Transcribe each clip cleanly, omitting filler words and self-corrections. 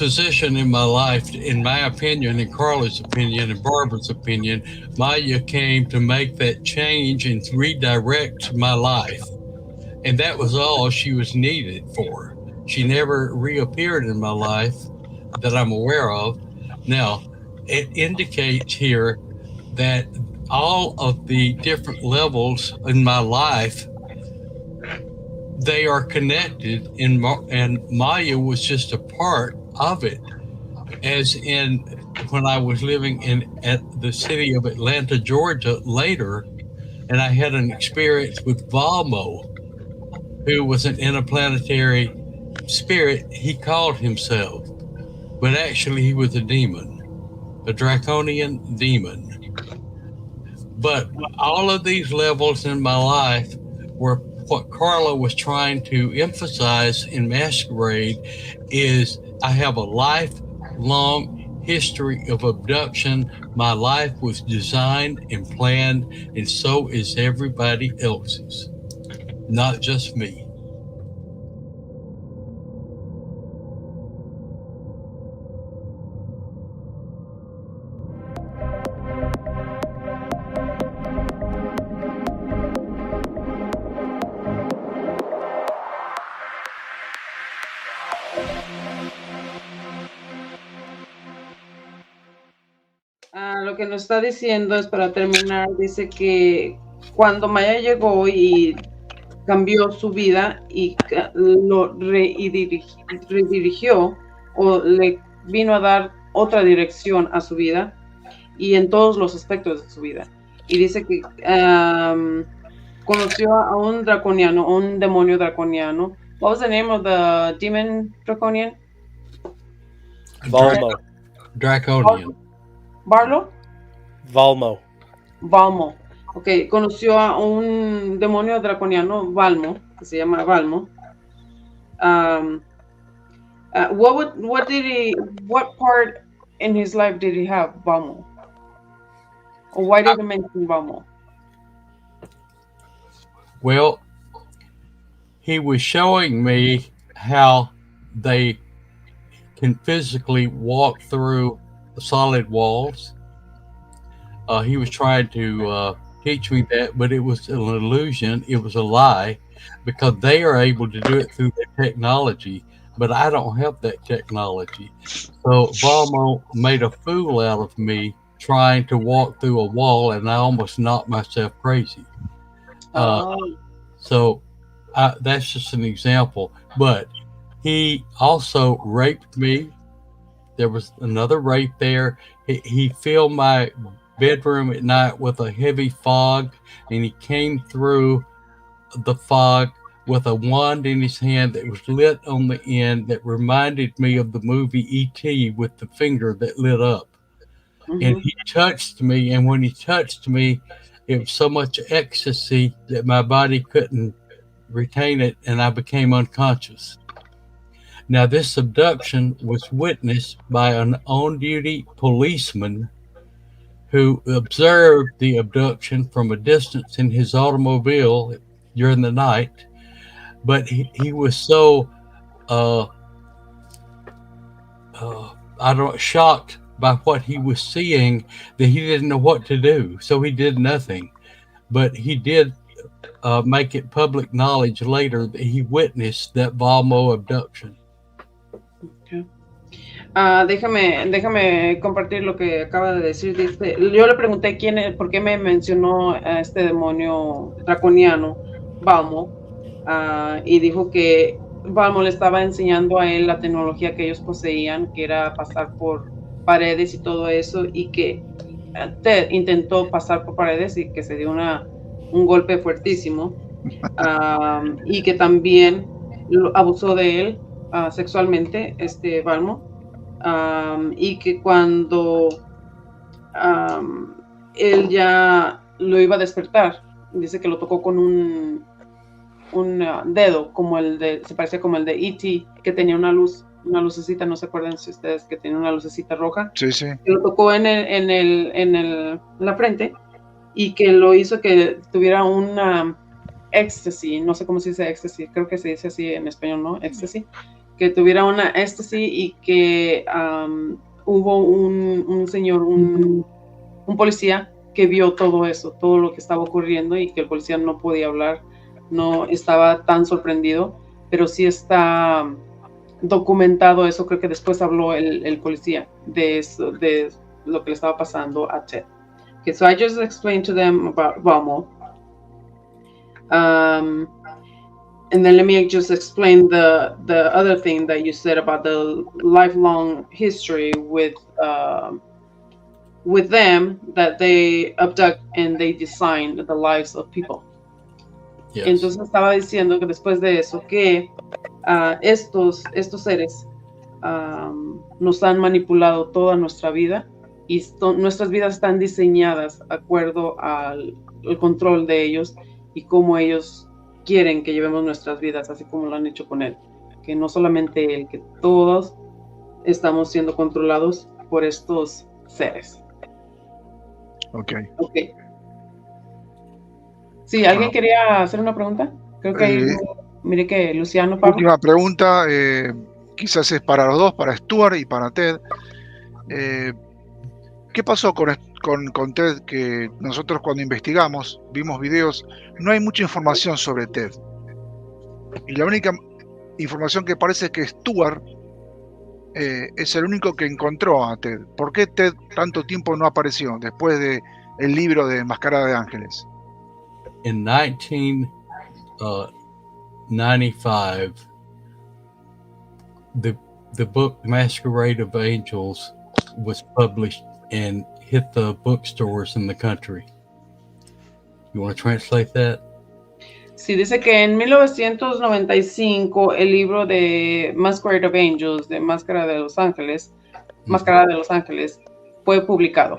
position in my life, in my opinion, in Carla's opinion, and Barbara's opinion, Maya came to make that change and redirect my life. And that was all she was needed for. She never reappeared in my life that I'm aware of. Now, it indicates here that all of the different levels in my life, they are connected, and Maya was just a part of it. As in, when I was living in at the city of Atlanta, Georgia, later, and I had an experience with Valmo, who was an interplanetary spirit. He called himself, but actually he was a demon, a draconian demon. But all of these levels in my life were what Karla was trying to emphasize in Masquerade is I have a lifelong history of abduction. My life was designed and planned, and so is everybody else's, not just me. Lo que nos está diciendo es, para terminar, dice que cuando Maya llegó y cambió su vida y lo redirigió o le vino a dar otra dirección a su vida y en todos los aspectos de su vida. Y dice que conoció a un draconiano, un demonio draconiano. What was the name of the demon draconian? Valmo. Draconian. Barlo? Valmo. Valmo. Ok, conoció a un demonio draconiano, Valmo, que se llama Valmo. What part in his life did he have, Valmo? Or why did he mention Valmo? Well, he was showing me how they can physically walk through solid walls. He was trying to teach me that, but it was an illusion. It was a lie, because they are able to do it through their technology, but I don't have that technology. So Valmo made a fool out of me trying to walk through a wall, and I almost knocked myself crazy. So that's just an example. But he also raped me. There was another rape there. He filled my bedroom at night with a heavy fog, and he came through the fog with a wand in his hand that was lit on the end that reminded me of the movie E.T. with the finger that lit up. Mm-hmm. And he touched me, and when he touched me, it was so much ecstasy that my body couldn't retain it, and I became unconscious. Now, this abduction was witnessed by an on-duty policeman who observed the abduction from a distance in his automobile during the night. But he was so shocked by what he was seeing that he didn't know what to do. So he did nothing. But he did make it public knowledge later that he witnessed that Valmo abduction. Okay. Déjame compartir lo que acaba de decir. Dice, yo le pregunté por qué me mencionó a este demonio draconiano, Valmo, y dijo que Valmo le estaba enseñando a él la tecnología que ellos poseían, que era pasar por paredes y todo eso, y que Ted intentó pasar por paredes y que se dio un golpe fuertísimo, y que también abusó de él sexualmente, Valmo. Y que cuando él ya lo iba a despertar, dice que lo tocó con un dedo, se parecía como el de E.T., que tenía una lucecita, no se acuerdan si ustedes, que tenía una lucecita roja. Sí. Que lo tocó en la frente, y que lo hizo que tuviera una éxtasis, no sé cómo se dice éxtasis, creo que se dice así en español, ¿no? Éxtasis, que tuviera una éxtasis y que hubo un señor, un policía que vio todo eso, todo lo que estaba ocurriendo y que el policía no podía hablar, no estaba tan sorprendido, pero sí está documentado eso. Creo que después habló el policía de eso, de lo que le estaba pasando a Ted. Okay, so I just explained to them about Vamo. And then let me just explain the other thing that you said about the lifelong history with them, that they abduct and they design the lives of people. Yes. Entonces estaba diciendo que después de eso que estos seres nos han manipulado toda nuestra vida y nuestras vidas están diseñadas de acuerdo al control de ellos y cómo ellos quieren que llevemos nuestras vidas, así como lo han hecho con él. Que no solamente él, que todos estamos siendo controlados por estos seres. Okay. Sí, ¿alguien quería hacer una pregunta? Creo que mire que Luciano, Pablo. Última pregunta, quizás es para los dos, para Stuart y para Ted. ¿Qué pasó con Ted? Que nosotros cuando investigamos, vimos videos, no hay mucha información sobre Ted. Y la única información que parece es que Stuart es el único que encontró a Ted. ¿Por qué Ted tanto tiempo no apareció después de el libro de Mascarada de Ángeles? In 1995, the book Masquerade of Angels was published and hit the bookstores in the country. You want to translate that? Sí, dice que en 1995 el libro de Masquerade of Angels, de Mascarada de los Ángeles, Mascarada de los Ángeles, fue publicado.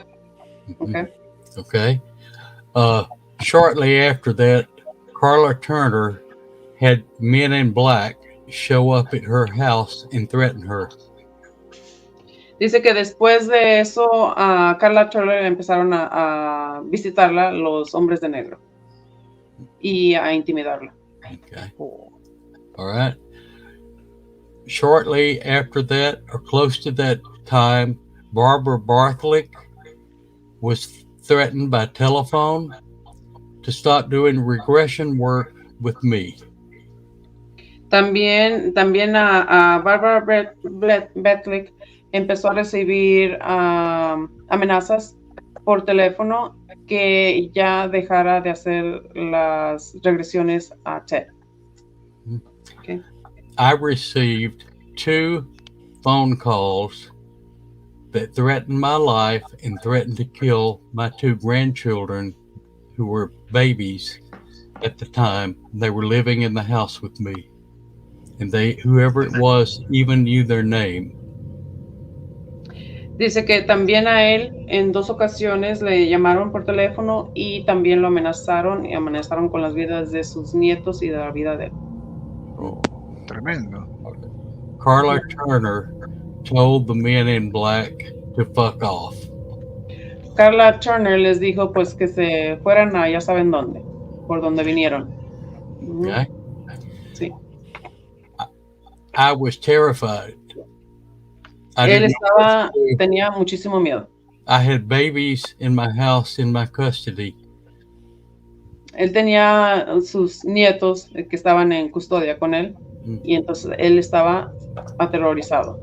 Okay. Shortly after that, Karla Turner had men in black show up at her house and threaten her. Dice que después de eso a Karla Turner empezaron a visitarla los hombres de negro y a intimidarla. Okay. All right. Shortly after that, or close to that time, Barbara Barthlick was threatened by telephone to stop doing regression work with me. También a Barbara Barthlick empezó a recibir amenazas por teléfono que ya dejara de hacer las regresiones a Ted. Okay. I received 2 phone calls that threatened my life and threatened to kill my 2 grandchildren who were babies at the time. They were living in the house with me. And whoever it was, even knew their name. Dice que también a él en 2 ocasiones le llamaron por teléfono y también lo amenazaron con las vidas de sus nietos y de la vida de él. Oh, tremendo. Karla Turner told the men in black to fuck off. Karla Turner les dijo pues que se fueran a ya saben dónde, por donde vinieron. Okay. Sí. I was terrified. Él tenía muchísimo miedo. I had babies in my house in my custody. Él tenía sus nietos que estaban en custodia con él y entonces él estaba aterrorizado.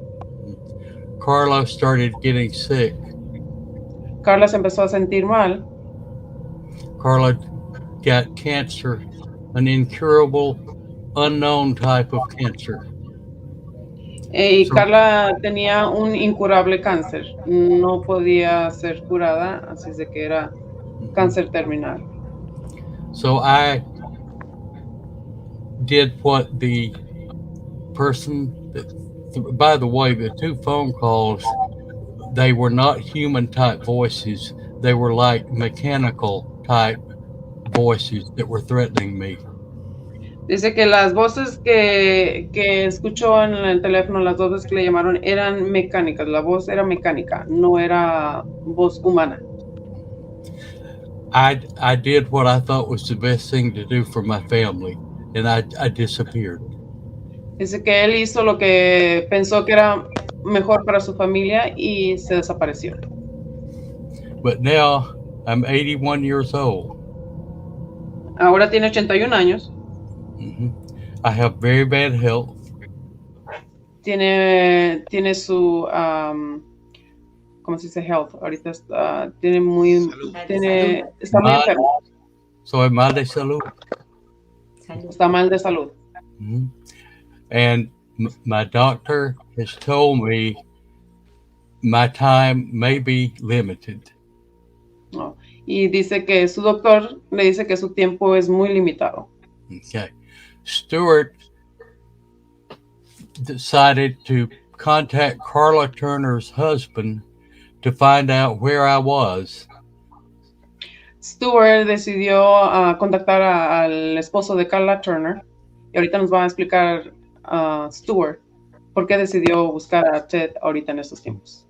Karla started getting sick. Karla se empezó a sentir mal. Karla got cancer, an incurable, unknown type of cancer. Y Karla tenía un incurable cáncer, no podía ser curada, así de que era cáncer terminal. So I did what the person by the way, the 2 phone calls, they were not human type voices. They were like mechanical type voices that were threatening me. Dice que las voces que escuchó en el teléfono, las 2 veces que le llamaron, eran mecánicas. La voz era mecánica, no era voz humana. I did what I thought was the best thing to do for my family, and I disappeared. Dice que él hizo lo que pensó que era mejor para su familia y se desapareció. But now I'm 81 years old. Ahora tiene 81 años. Mm-hmm. I have very bad health. Tiene su, ¿cómo se dice health? Ahorita tiene muy, está muy enfermo. Soy mal de salud. Está mal de salud. Mm-hmm. And my doctor has told me my time may be limited. No. Y dice que su doctor le dice que su tiempo es muy limitado. Okay. Stuart decided to contact Karla Turner's husband to find out where I was. Stuart decidió contactar al esposo de Karla Turner. Y ahorita nos va a explicar Stuart por qué decidió buscar a Ted ahorita en estos tiempos.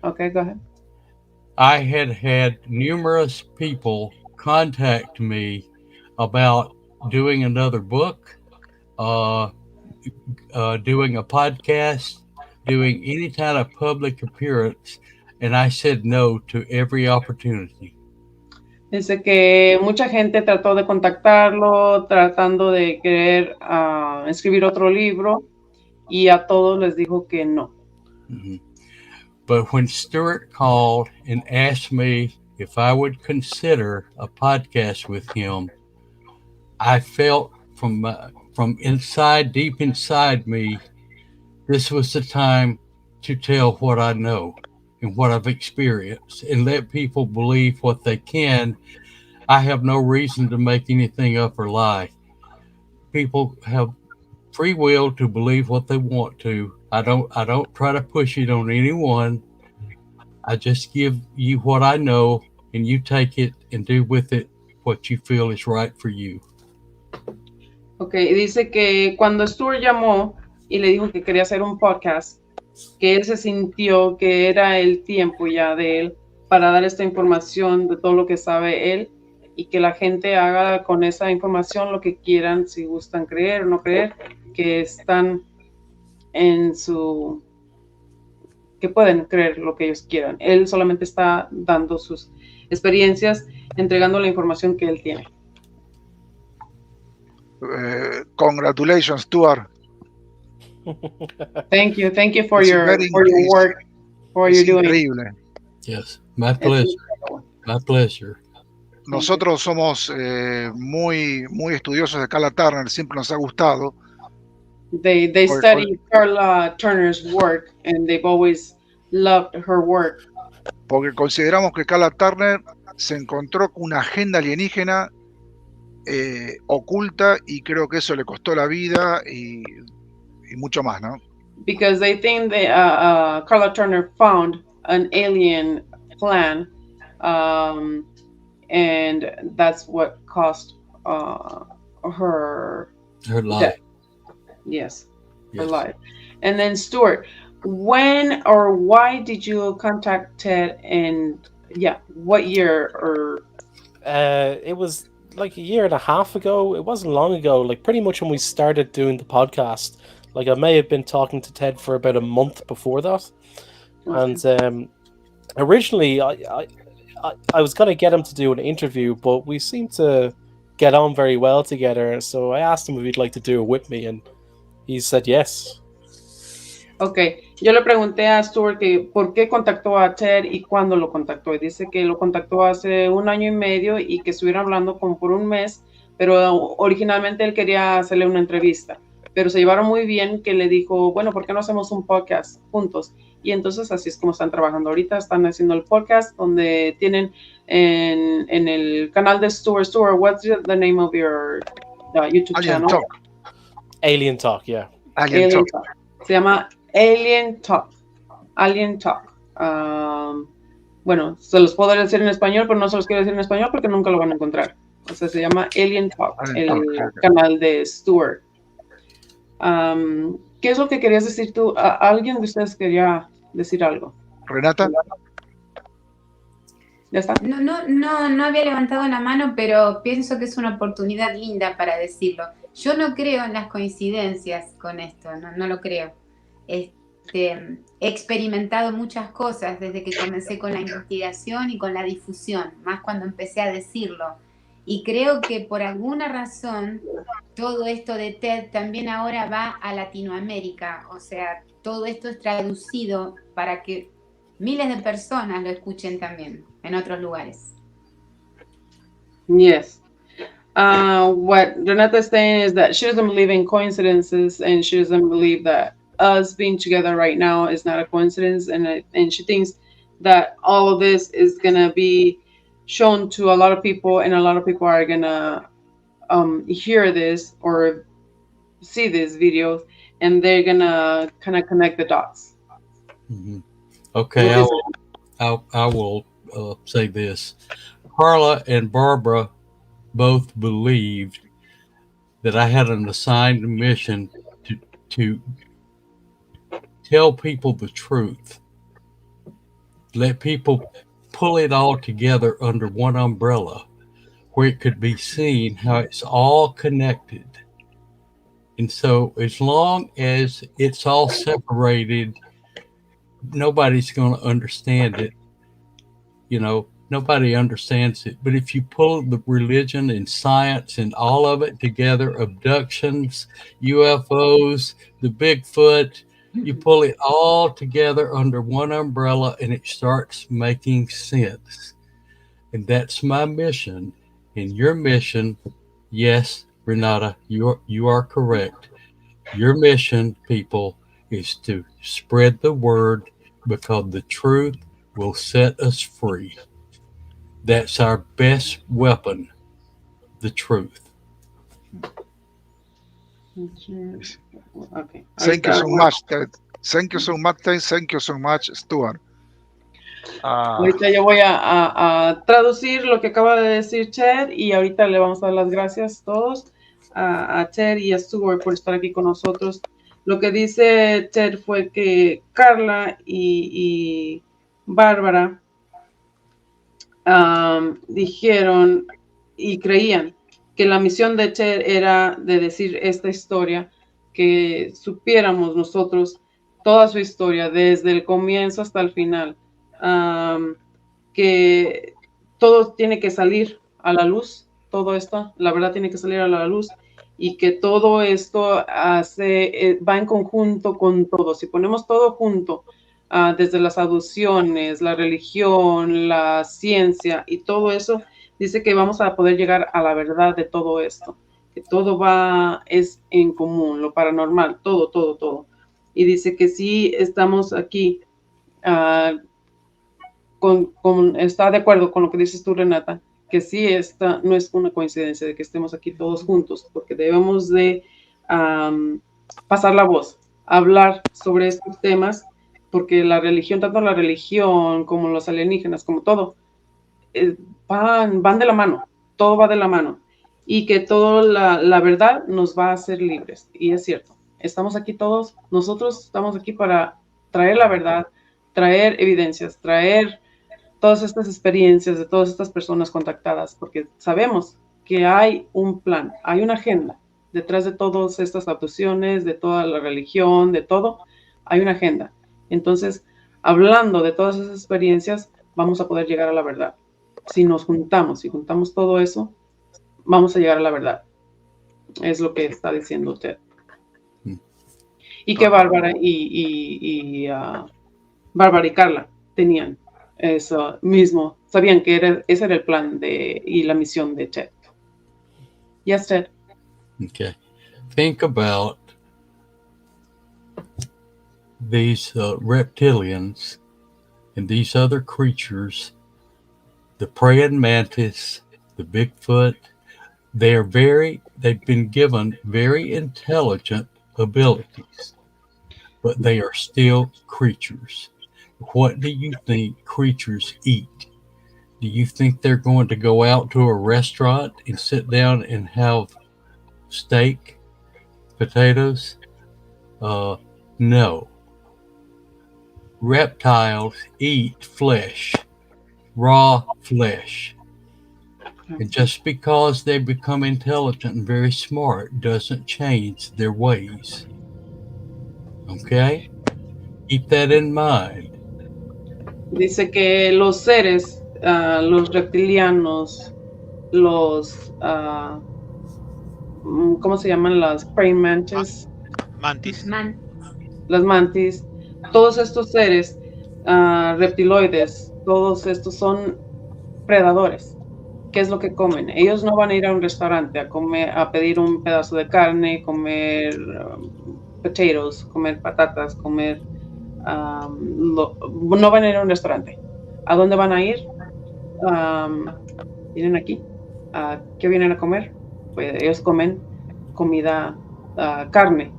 Okay, go ahead. I had numerous people contact me about doing another book, doing a podcast, doing any kind of public appearance, and I said no to every opportunity. Dice que mucha gente trató de contactarlo, tratando de querer escribir otro libro, y a todos les dijo que no. Mm-hmm. But when Stuart called and asked me if I would consider a podcast with him, I felt from inside, deep inside me, this was the time to tell what I know and what I've experienced and let people believe what they can. I have no reason to make anything up or lie. People have free will to believe what they want to. I don't try to push it on anyone. I just give you what I know and you take it and do with it what you feel is right for you. Okay, dice que cuando Stuart llamó y le dijo que quería hacer un podcast, que él se sintió que era el tiempo ya de él para dar esta información de todo lo que sabe él y que la gente haga con esa información lo que quieran, si gustan creer o no creer, que están en su... que pueden creer lo que ellos quieran. Él solamente está dando sus experiencias, entregando la información que él tiene. Congratulations, Stuart. Thank you for your work, for your doing. Increíble. Yes, my pleasure. My pleasure. Nosotros somos muy estudiosos de Karla Turner, siempre nos ha gustado. They study Karla Turner's work and they've always loved her work. Porque consideramos que Karla Turner se encontró con una agenda alienígena oculta y creo que eso le costó la vida y mucho más, ¿no? Because they think that Karla Turner found an alien plan, and that's what cost her life. Death. Yes, her life. And then Stuart, when or why did you contact Ted, and what year or? It was like a year and a half ago. It wasn't long ago, like pretty much when we started doing the podcast. Like I may have been talking to Ted for about a month before that. Okay. And originally I was going to get him to do an interview, but we seemed to get on very well together. So I asked him if he'd like to do it with me, and he said yes. Okay, yo le pregunté a Stuart que por qué contactó a Ted y cuándo lo contactó. Y dice que lo contactó hace 1 año y medio y que estuvieron hablando como por 1 mes, pero originalmente él quería hacerle una entrevista. Pero se llevaron muy bien, que le dijo, bueno, ¿por qué no hacemos un podcast juntos? Y entonces así es como están trabajando ahorita, están haciendo el podcast donde tienen en el canal de Stuart, what's the name of your YouTube Alien channel? Talk. Alien Talk, yeah. Alien Talk. Se llama Alien Talk. Bueno, se los puedo decir en español, pero no se los quiero decir en español porque nunca lo van a encontrar. O sea, se llama Alien Talk, canal de Stuart. ¿Qué es lo que querías decir tú? ¿Alguien de ustedes quería decir algo? Renata. ¿Ya está? No había levantado la mano, pero pienso que es una oportunidad linda para decirlo. Yo no creo en las coincidencias con esto, no lo creo. He experimentado muchas cosas desde que comencé con la investigación y con la difusión, más cuando empecé a decirlo. Y creo que por alguna razón todo esto de TED también ahora va a Latinoamérica. O sea, todo esto es traducido para que miles de personas lo escuchen también en otros lugares. Yes. What Renata is saying is that she doesn't believe in coincidences, and she doesn't believe that us being together right now is not a coincidence, and she thinks that all of this is gonna be shown to a lot of people, and a lot of people are gonna hear this or see these videos, and they're gonna kind of connect the dots. Mm-hmm. Okay, I will say this. Karla and Barbara both believed that I had an assigned mission to tell people the truth, let people pull it all together under one umbrella where it could be seen how it's all connected. And so as long as it's all separated, nobody's going to understand it. You know, nobody understands it. But if you pull the religion and science and all of it together, abductions, UFOs, the Bigfoot, you pull it all together under one umbrella and it starts making sense. And that's my mission. And your mission, yes, Renata, you are correct. Your mission, people, is to spread the word because the truth will set us free. That's our best weapon, the truth. Okay. Thank you so much, Ted. Thank you so much, Ted. Thank you so much, Stuart. Ahorita yo voy a traducir lo que acaba de decir Ted y ahorita le vamos a dar las gracias todos a Ted y a Stuart por estar aquí con nosotros. Lo que dice Ted fue que Karla y Bárbara dijeron y creían que la misión de Ted era de decir esta historia, que supiéramos nosotros toda su historia desde el comienzo hasta el final. Que todo tiene que salir a la luz, todo esto, la verdad tiene que salir a la luz y que todo esto va en conjunto con todo. Si ponemos todo junto, desde las aducciones, la religión, la ciencia y todo eso, dice que vamos a poder llegar a la verdad de todo esto, que todo es en común, lo paranormal, todo. Y dice que sí estamos aquí, está de acuerdo con lo que dices tú, Renata, que sí, esta no es una coincidencia de que estemos aquí todos juntos, porque debemos de pasar la voz, hablar sobre estos temas, porque la religión, tanto la religión como los alienígenas, como todo, van de la mano, todo va de la mano, y que toda la verdad nos va a hacer libres, y es cierto, estamos aquí todos, nosotros estamos aquí para traer la verdad, traer evidencias, traer todas estas experiencias de todas estas personas contactadas, porque sabemos que hay un plan, hay una agenda detrás de todas estas abducciones, de toda la religión, de todo, hay una agenda. Entonces, hablando de todas esas experiencias, vamos a poder llegar a la verdad. Si nos juntamos, si juntamos todo eso, vamos a llegar a la verdad. Es lo que está diciendo usted. Y que Bárbara y Karla tenían eso mismo, sabían que ese era el plan y la misión de Ted. Yes, Ted. Okay. Think about these reptilians and these other creatures, the praying mantis, the Bigfoot. They've been given very intelligent abilities, but they are still creatures. What do you think creatures eat? Do you think they're going to go out to a restaurant and sit down and have steak, potatoes? No. Reptiles eat flesh, raw flesh. And just because they become intelligent and very smart doesn't change their ways. Okay? Keep that in mind. Dice que los seres, los reptilianos, los, ¿cómo se llaman? Las praying mantis, Mantis. las mantis, todos estos seres reptiloides, todos estos son predadores. ¿Qué es lo que comen? Ellos no van a ir a un restaurante a pedir un pedazo de carne, comer potatoes, comer patatas, comer... no van a ir a un restaurante. ¿A dónde van a ir? Vienen aquí. ¿Qué vienen a comer? Pues ellos comen comida, carne,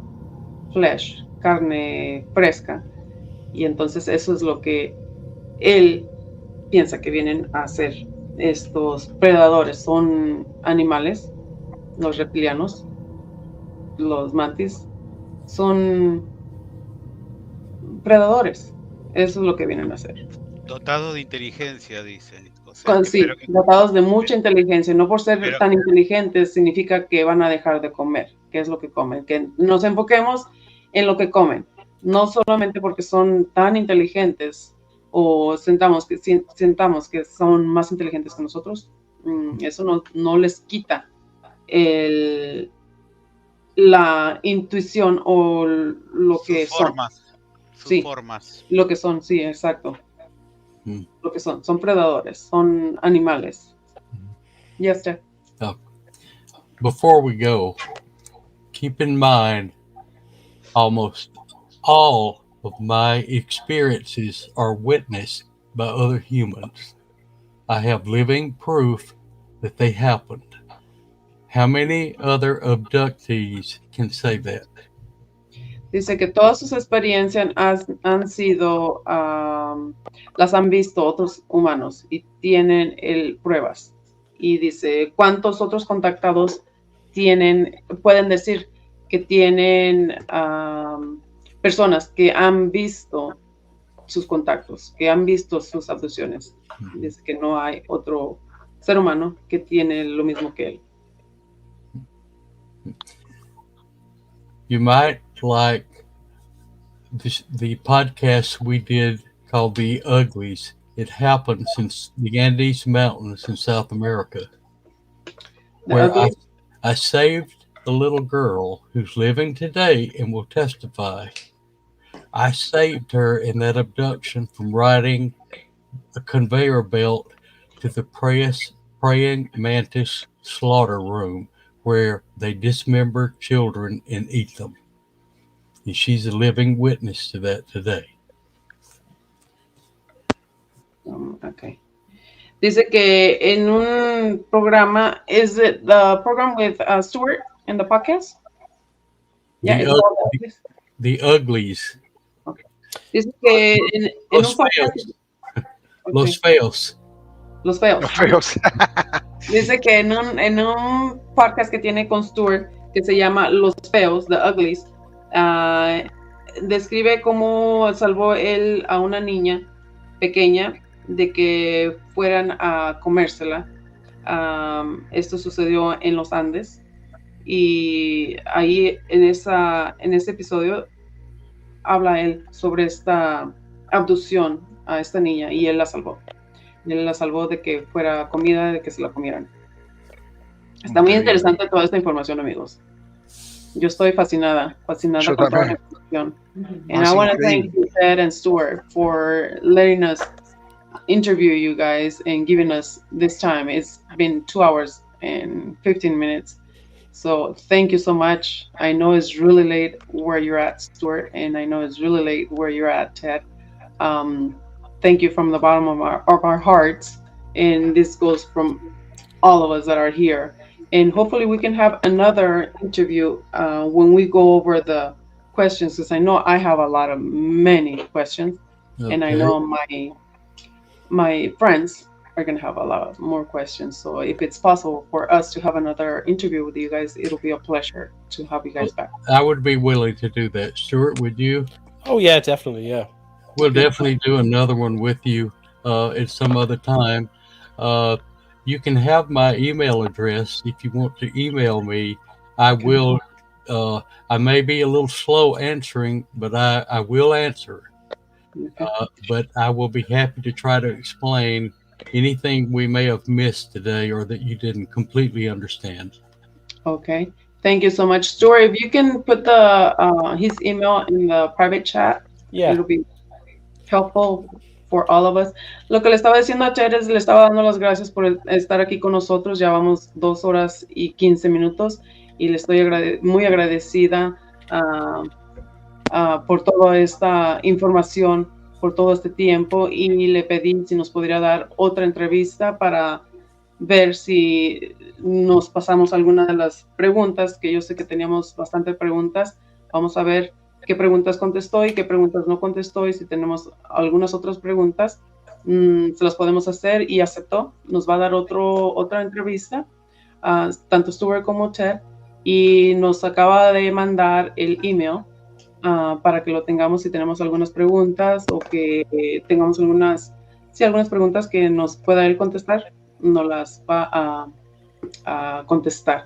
flesh, carne fresca. Y entonces eso es lo que él piensa que vienen a hacer. Estos predadores son animales, los reptilianos, los mantis, son predadores. Eso es lo que vienen a hacer. Dotado de inteligencia, dicen. O sea, Sí, dotados de mucha inteligencia. No por ser tan inteligentes significa que van a dejar de comer. ¿Qué es lo que comen? Que nos enfoquemos en lo que comen. No solamente porque son tan inteligentes o sentamos que son más inteligentes que nosotros. Eso no les quita la intuición o lo que son. Formas. Lo que son, sí, exacto. Lo que son predadores, son animales. Yes, Jeff. Before we go, keep in mind almost all of my experiences are witnessed by other humans. I have living proof that they happened. How many other abductees can say that? Dice que todas sus experiencias han sido, las han visto otros humanos y tienen pruebas. Y dice, ¿cuántos otros contactados pueden decir que tienen personas que han visto sus contactos, que han visto sus abducciones? Dice que no hay otro ser humano que tiene lo mismo que él. You might like the podcast we did called The Uglies. It happens in the Andes Mountains in South America, where I saved a little girl who's living today and will testify. I saved her in that abduction from riding a conveyor belt to the praying mantis slaughter room where they dismember children and eat them. And she's a living witness to that today. Okay. Dice que en un programa, is it the program with Stuart in the podcast? The Uglies. Okay. Dice que en un podcast. Los Feos. Los Feos. Dice que en un podcast que tiene con Stuart, que se llama Los Feos, The Uglies, describe cómo salvó él a una niña pequeña de que fueran a comérsela. Esto sucedió en los Andes y ahí en ese episodio habla él sobre esta abducción a esta niña y él la salvó. Él la salvó de que fuera comida, de que se la comieran. Está muy interesante toda esta información, amigos. Yo estoy fascinada con toda la información. And I want to thank you, Ted and Stuart, for letting us interview you guys and giving us this time. It's been 2 hours and 15 minutes. So thank you so much. I know it's really late where you're at, Stuart, and I know it's really late where you're at, Ted. Thank you from the bottom of our hearts, and this goes from all of us that are here. And hopefully we can have another interview when we go over the questions, because I know I have many questions, and I know my friends are going to have a lot more questions. So if it's possible for us to have another interview with you guys, it'll be a pleasure to have you guys back. I would be willing to do that. Stuart, would you? Oh, yeah, definitely, yeah. We'll definitely do another one with you at some other time. you can have my email address if you want to email me. I will. I may be a little slow answering, but I will answer. But I will be happy to try to explain anything we may have missed today or that you didn't completely understand. Okay. Thank you so much, Stuart. If you can put the his email in the private chat, it'll be helpful for all of us. Lo que le estaba diciendo a Ted es, le estaba dando las gracias por estar aquí con nosotros. Ya vamos 2 horas y 15 minutos y le estoy muy agradecida por toda esta información, por todo este tiempo, y le pedí si nos podría dar otra entrevista para ver si nos pasamos alguna de las preguntas, que yo sé que teníamos bastantes preguntas. Vamos a ver qué preguntas contestó y qué preguntas no contestó, y si tenemos algunas otras preguntas, se las podemos hacer, y aceptó. Nos va a dar otra entrevista, tanto Stuart como Ted, y nos acaba de mandar el email para que lo tengamos si tenemos algunas preguntas o que tengamos algunas preguntas que nos pueda él contestar, nos las va a contestar.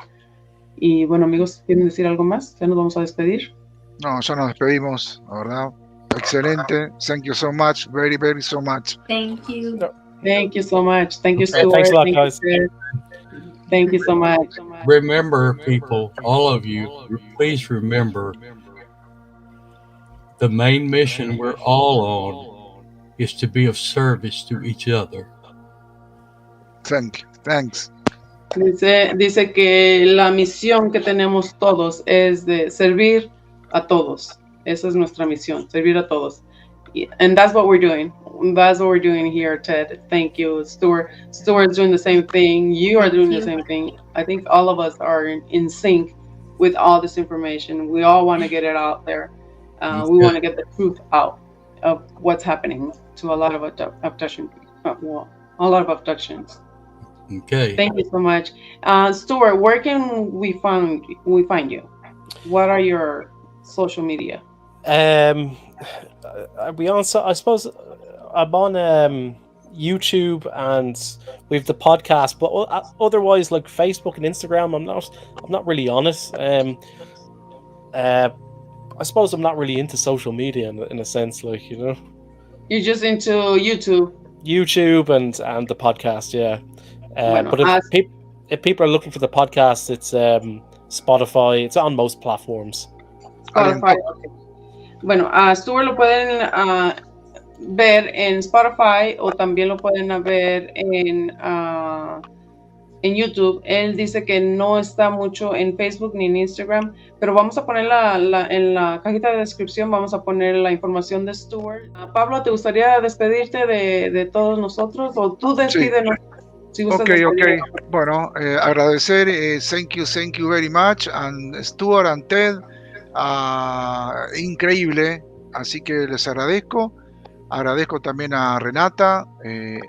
Y bueno, amigos, ¿quieren decir algo más? Ya nos vamos a despedir. No, ya nos despedimos, la verdad. Excelente. Thank you so much. Very, very so much. Thank you. Thank you so much. Thank you, Stuart. Thanks a lot, guys. Thank you so much. Remember, people, all of you, please remember the main mission we're all on is to be of service to each other. Thanks. Dice que la misión que tenemos todos es de servir a todos. Esa es nuestra misión, servir a todos. And that's what we're doing. That's what we're doing here, Ted. Thank you, Stuart. Stuart's doing the same thing. You are doing the same thing. I think all of us are in sync with all this information. We all want to get it out there. We want to get the truth out of what's happening to a lot of abductions. Okay. Thank you so much, Stuart. Where can we find you? What are your social media? I suppose I'm on YouTube, and we have the podcast, but otherwise, like Facebook and Instagram, I'm not really on it. I suppose I'm not really into social media in a sense, like, you know. You're just into YouTube and the podcast, yeah. But if people are looking for the podcast, it's Spotify. It's on most platforms. Spotify. Okay. Bueno, a Stuart lo pueden ver en Spotify, o también lo pueden ver en YouTube. Él dice que no está mucho en Facebook ni en Instagram, pero vamos a poner en la cajita de descripción, vamos a poner la información de Stuart. Pablo, ¿te gustaría despedirte de todos nosotros, o tú despídenos? Sí. Okay. Bueno, agradecer, thank you very much, and Stuart and Ted, increíble, así que les agradezco. Agradezco también a Renata,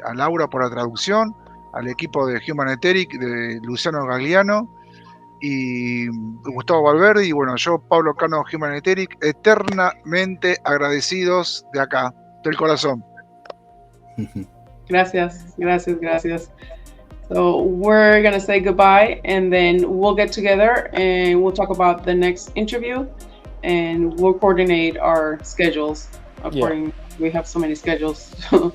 a Laura por la traducción, al equipo de Human Etheric, de Luciano Gagliano y Gustavo Valverde, y bueno, yo, Pablo Cano, Human Etheric, eternamente agradecidos de acá, del corazón. Gracias. So we're going to say goodbye, and then we'll get together and we'll talk about the next interview, and we'll coordinate our schedules according. We have so many schedules to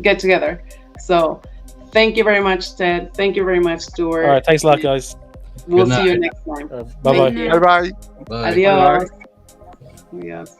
get together. So thank you very much, Ted. Thank you very much, Stuart. All right, thanks a lot, guys. We'll see you next time. Bye-bye. Bye. Adios. Adios.